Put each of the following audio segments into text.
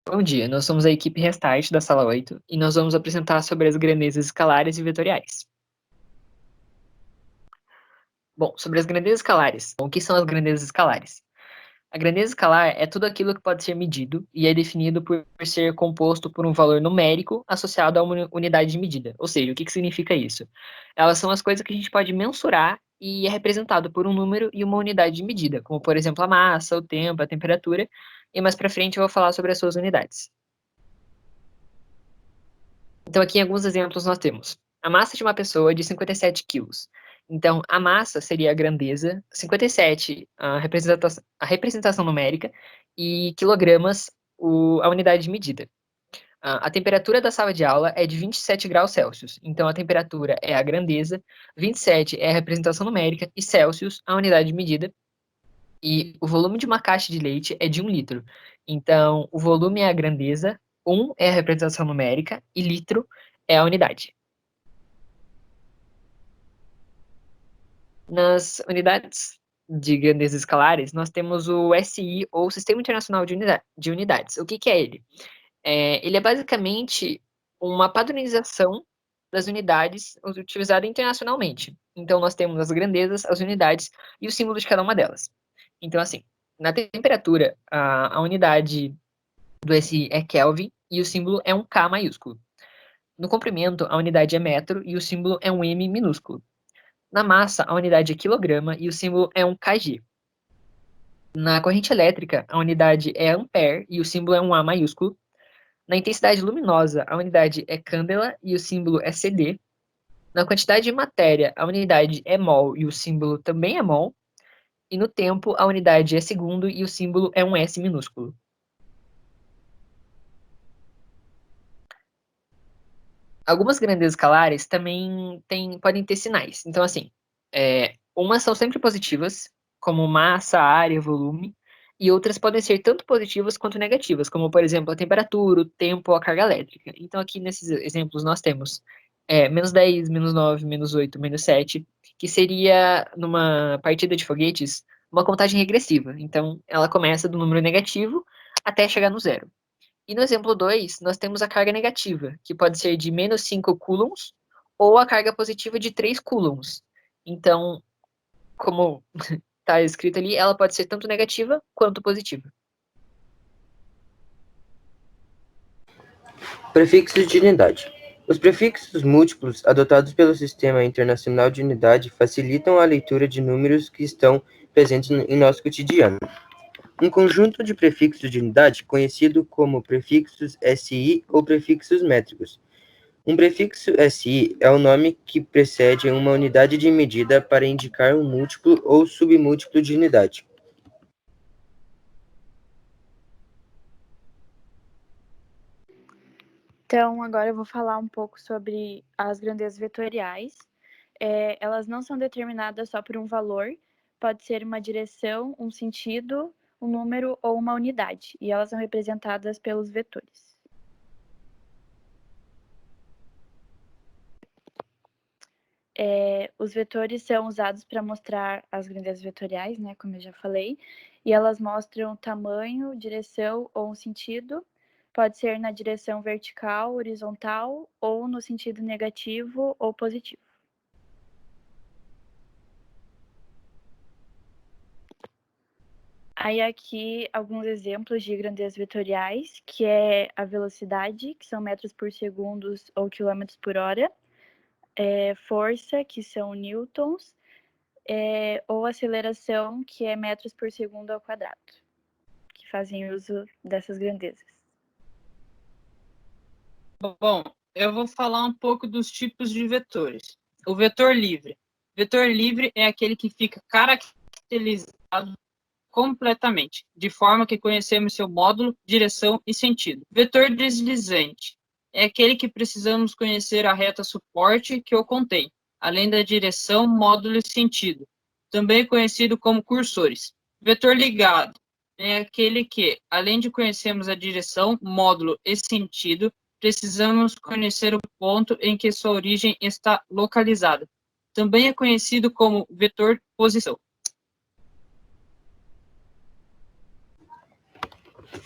Bom dia, nós somos a equipe Restart da sala 8 e nós vamos apresentar sobre as grandezas escalares e vetoriais. Bom, sobre as grandezas escalares. O que são as grandezas escalares? A grandeza escalar é tudo aquilo que pode ser medido e é definido por ser composto por um valor numérico associado a uma unidade de medida. Ou seja, o que significa isso? Elas são as coisas que a gente pode mensurar e é representado por um número e uma unidade de medida, como por exemplo a massa, o tempo, a temperatura, e mais para frente eu vou falar sobre as suas unidades. Então, aqui em alguns exemplos nós temos a massa de uma pessoa de 57 quilos. Então, a massa seria a grandeza, 57 a representação numérica e quilogramas a unidade de medida. A temperatura da sala de aula é de 27 graus Celsius. Então, a temperatura é a grandeza, 27 é a representação numérica e Celsius a unidade de medida. E o volume de uma caixa de leite é de 1 litro. Então, o volume é a grandeza, 1 é a representação numérica e litro é a unidade. Nas unidades de grandezas escalares, nós temos o SI, ou Sistema Internacional de Unidades. O que é ele? Ele é basicamente uma padronização das unidades utilizada internacionalmente. Então, nós temos as grandezas, as unidades e o símbolo de cada uma delas. Então, assim, na temperatura, a unidade do SI é Kelvin e o símbolo é um K maiúsculo. No comprimento, a unidade é metro e o símbolo é um M minúsculo. Na massa, a unidade é quilograma e o símbolo é um kg. Na corrente elétrica, a unidade é ampere e o símbolo é um A maiúsculo. Na intensidade luminosa, a unidade é candela e o símbolo é CD. Na quantidade de matéria, a unidade é mol e o símbolo também é mol. E no tempo, a unidade é segundo e o símbolo é um S minúsculo. Algumas grandezas escalares também podem ter sinais. Então, assim, umas são sempre positivas, como massa, área, volume, e outras podem ser tanto positivas quanto negativas, como, por exemplo, a temperatura, o tempo ou a carga elétrica. Então, aqui nesses exemplos, nós temos -10, -9, -8, -7, que seria, numa partida de foguetes, uma contagem regressiva. Então, ela começa do número negativo até chegar no zero. E no exemplo 2, nós temos a carga negativa, que pode ser de -5 coulombs, ou a carga positiva de 3 coulombs. Então, como está escrito ali, ela pode ser tanto negativa quanto positiva. Prefixos de unidade. Os prefixos múltiplos adotados pelo Sistema Internacional de Unidade facilitam a leitura de números que estão presentes em nosso cotidiano. Um conjunto de prefixos de unidade, conhecido como prefixos SI ou prefixos métricos. Um prefixo SI é o nome que precede uma unidade de medida para indicar um múltiplo ou submúltiplo de unidade. Então, agora eu vou falar um pouco sobre as grandezas vetoriais. Elas não são determinadas só por um valor, pode ser uma direção, um sentido, um número ou uma unidade, e elas são representadas pelos vetores. Os vetores são usados para mostrar as grandezas vetoriais, né, como eu já falei, e elas mostram tamanho, direção ou um sentido. Pode ser na direção vertical, horizontal ou no sentido negativo ou positivo. Aí aqui alguns exemplos de grandezas vetoriais, que é a velocidade, que são metros por segundo ou quilômetros por hora, força, que são newtons, ou aceleração, que é metros por segundo ao quadrado, que fazem uso dessas grandezas. Bom, eu vou falar um pouco dos tipos de vetores. O vetor livre. Vetor livre é aquele que fica caracterizado completamente, de forma que conhecemos seu módulo, direção e sentido. Vetor deslizante é aquele que precisamos conhecer a reta suporte que o contém, além da direção, módulo e sentido, também conhecido como cursores. Vetor ligado é aquele que, além de conhecermos a direção, módulo e sentido, precisamos conhecer o ponto em que sua origem está localizada. Também é conhecido como vetor posição.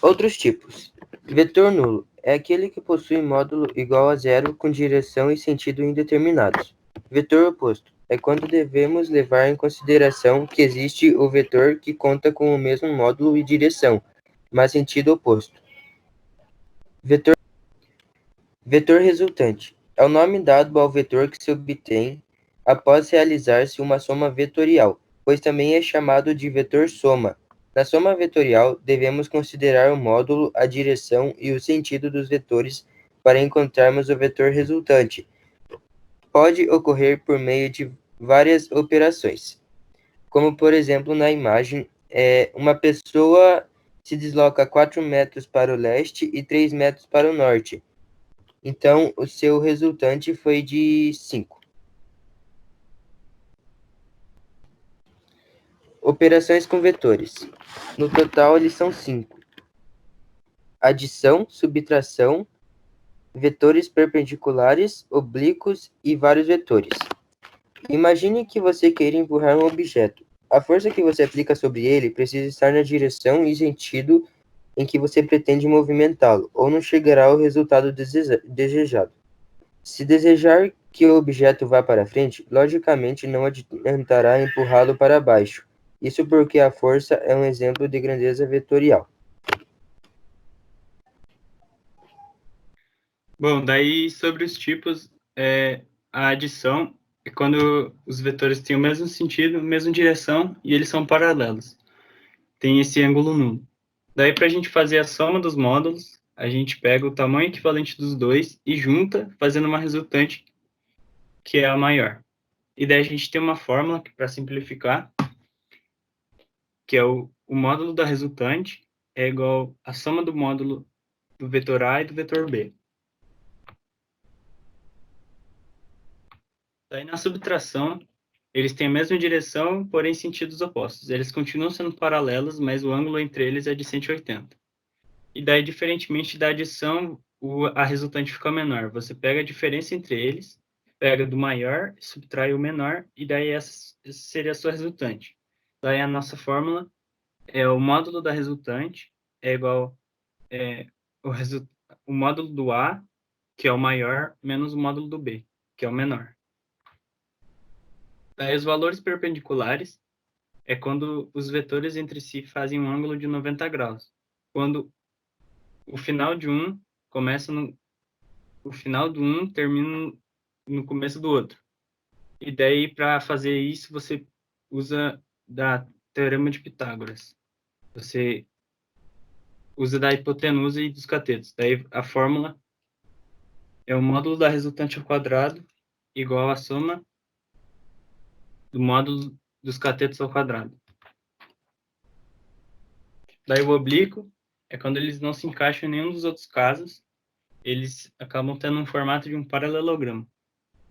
Outros tipos. Vetor nulo é aquele que possui módulo igual a zero com direção e sentido indeterminados. Vetor oposto é quando devemos levar em consideração que existe o vetor que conta com o mesmo módulo e direção, mas sentido oposto. Vetor resultante é o nome dado ao vetor que se obtém após realizar-se uma soma vetorial, pois também é chamado de vetor soma. Na soma vetorial, devemos considerar o módulo, a direção e o sentido dos vetores para encontrarmos o vetor resultante. Pode ocorrer por meio de várias operações, como por exemplo na imagem, uma pessoa se desloca 4 metros para o leste e 3 metros para o norte. Então, o seu resultante foi de 5. Operações com vetores. No total, eles são 5. Adição, subtração, vetores perpendiculares, oblíquos e vários vetores. Imagine que você queira empurrar um objeto. A força que você aplica sobre ele precisa estar na direção e sentido em que você pretende movimentá-lo, ou não chegará ao resultado desejado. Se desejar que o objeto vá para frente, logicamente não adiantará empurrá-lo para baixo. Isso porque a força é um exemplo de grandeza vetorial. Bom, daí sobre os tipos, a adição é quando os vetores têm o mesmo sentido, a mesma direção e eles são paralelos. Tem esse ângulo nulo. Daí, para a gente fazer a soma dos módulos, a gente pega o tamanho equivalente dos dois e junta, fazendo uma resultante que é a maior. E daí a gente tem uma fórmula para simplificar, que é o módulo da resultante é igual à soma do módulo do vetor A e do vetor B. Daí na subtração, eles têm a mesma direção, porém sentidos opostos. Eles continuam sendo paralelos, mas o ângulo entre eles é de 180. E daí, diferentemente da adição, a resultante fica menor. Você pega a diferença entre eles, pega do maior, subtrai o menor, e daí essa seria a sua resultante. Daí a nossa fórmula é o módulo da resultante é igual o módulo do A, que é o maior, menos o módulo do B, que é o menor. Daí os valores perpendiculares é quando os vetores entre si fazem um ângulo de 90 graus. Quando o final de um começa no... O final do um termina no começo do outro. E daí, para fazer isso, você usa da Teorema de Pitágoras. Você usa da hipotenusa e dos catetos. Daí, a fórmula é o módulo da resultante ao quadrado igual à soma do módulo dos catetos ao quadrado. Daí, o oblíquo é quando eles não se encaixam em nenhum dos outros casos, eles acabam tendo um formato de um paralelogramo.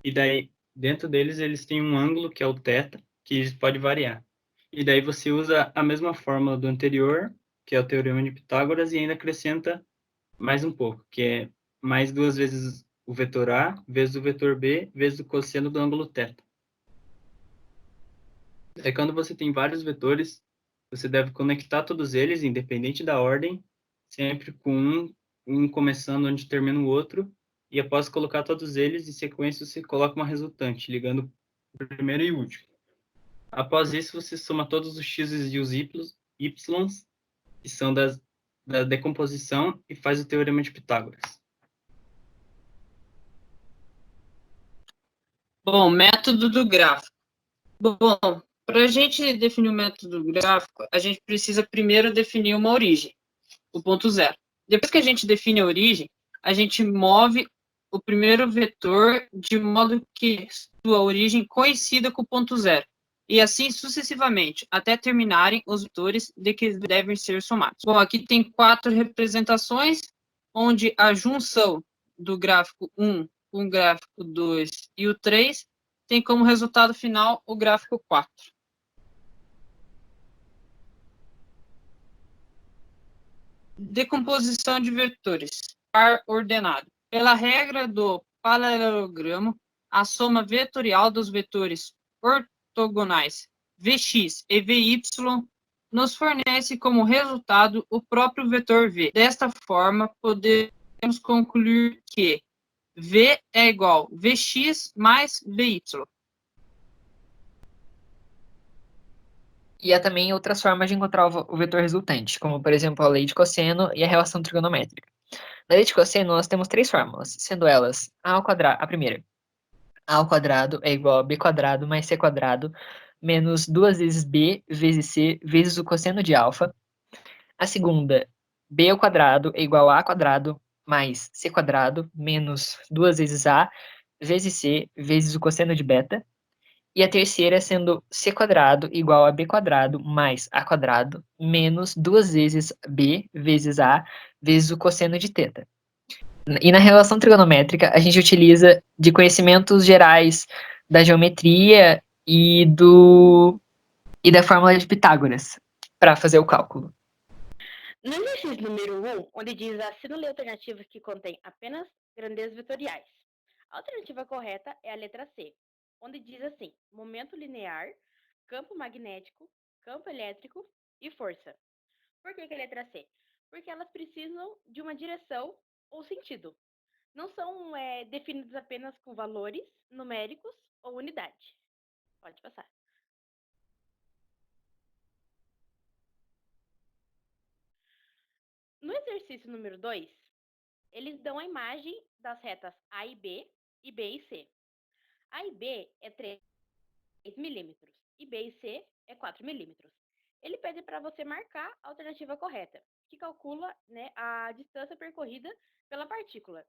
E daí, dentro deles, eles têm um ângulo, que é o θ, que pode variar. E daí você usa a mesma fórmula do anterior, que é o Teorema de Pitágoras, e ainda acrescenta mais um pouco, que é mais 2 vezes o vetor A, vezes o vetor B, vezes o cosseno do ângulo θ. Aí quando você tem vários vetores, você deve conectar todos eles, independente da ordem, sempre com um começando onde termina o outro, e após colocar todos eles em sequência, você coloca uma resultante, ligando o primeiro e o último. Após isso, você soma todos os x e os y, que são da decomposição, e faz o Teorema de Pitágoras. Bom, método do gráfico. Bom, para a gente definir o método gráfico, a gente precisa primeiro definir uma origem, o ponto zero. Depois que a gente define a origem, a gente move o primeiro vetor de modo que sua origem coincida com o ponto zero. E assim sucessivamente, até terminarem os vetores de que devem ser somados. Bom, aqui tem 4 representações, onde a junção do gráfico 1 com o gráfico 2 e o 3 tem como resultado final o gráfico 4. Decomposição de vetores. Par ordenado. Pela regra do paralelogramo, a soma vetorial dos vetores ortogonais Vx e Vy nos fornece como resultado o próprio vetor v. Desta forma, podemos concluir que v é igual a vx mais vy. E há também outras formas de encontrar o vetor resultante, como, por exemplo, a lei de cosseno e a relação trigonométrica. Na lei de cosseno, nós temos três fórmulas, sendo elas a primeira, a ao quadrado é igual a b quadrado mais c quadrado menos 2 vezes b vezes c vezes o cosseno de alfa. A segunda, b ao quadrado é igual a quadrado mais c quadrado menos 2 vezes a vezes c vezes o cosseno de beta. E a terceira sendo c quadrado igual a b quadrado mais a quadrado menos 2 vezes b vezes a vezes o cosseno de θ. E na relação trigonométrica, a gente utiliza de conhecimentos gerais da geometria e da fórmula de Pitágoras para fazer o cálculo. No exercício número 1, onde diz assinale alternativas que contêm apenas grandezas vetoriais. A alternativa correta é a letra C, onde diz assim: momento linear, campo magnético, campo elétrico e força. Por que a letra C? Porque elas precisam de uma direção ou sentido. Não são definidas apenas com valores numéricos ou unidade. Pode passar. No exercício número 2, eles dão a imagem das retas A e B e C. A e B é 3 milímetros e B e C é 4 milímetros. Ele pede para você marcar a alternativa correta, que calcula, né, a distância percorrida pela partícula.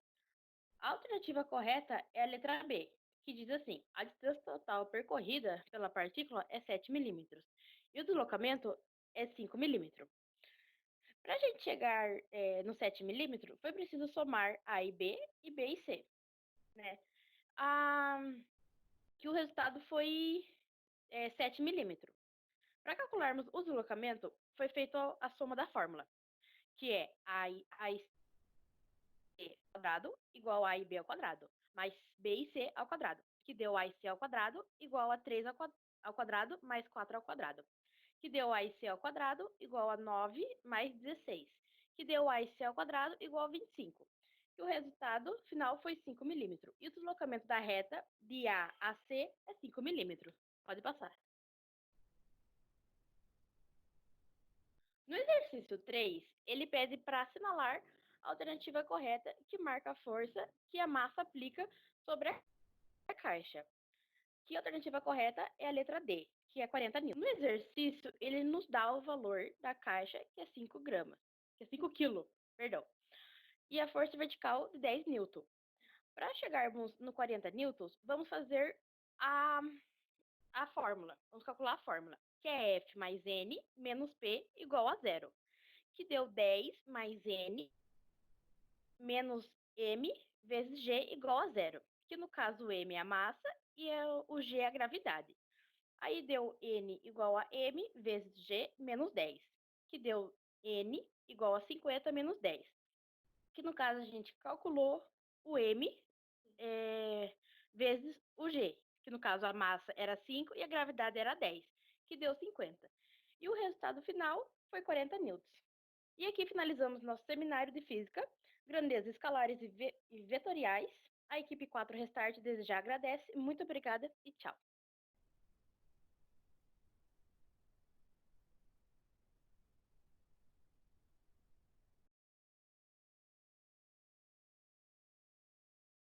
A alternativa correta é a letra B, que diz assim: a distância total percorrida pela partícula é 7 milímetros e o deslocamento é 5 milímetros. Para a gente chegar no 7 milímetros, foi preciso somar A e B e C, né? Que o resultado foi 7 milímetros. Para calcularmos o deslocamento, foi feita a soma da fórmula, que é A e C ao quadrado igual a e B ao quadrado, mais B e C ao quadrado, que deu A e C ao quadrado igual a 3 ao quadrado mais 4 ao quadrado, que deu A e C ao quadrado igual a 9 mais 16, que deu A e C ao quadrado igual a 25. E o resultado final foi 5 milímetros. E o deslocamento da reta de A a C é 5 milímetros. Pode passar. No exercício 3, ele pede para assinalar a alternativa correta que marca a força que a massa aplica sobre a caixa. Que a alternativa correta é a letra D, que é 40 newtons. No exercício, ele nos dá o valor da caixa, que é 5 gramas, que é 5 quilos, perdão. E a força vertical de 10 newtons. Para chegarmos no 40 newtons, vamos fazer a fórmula. Vamos calcular a fórmula, que é F mais N menos P igual a zero, que deu 10 mais N menos M vezes G igual a zero, que no caso o M é a massa e o G é a gravidade. Aí deu N igual a M vezes G menos 10, que deu N igual a 50 menos 10, que no caso a gente calculou o M vezes o G, que no caso a massa era 5 e a gravidade era 10, que deu 50. E o resultado final foi 40 newtons. E aqui finalizamos nosso seminário de física, grandezas escalares e vetoriais. A equipe 4 Restart desde já agradece. Muito obrigada e tchau.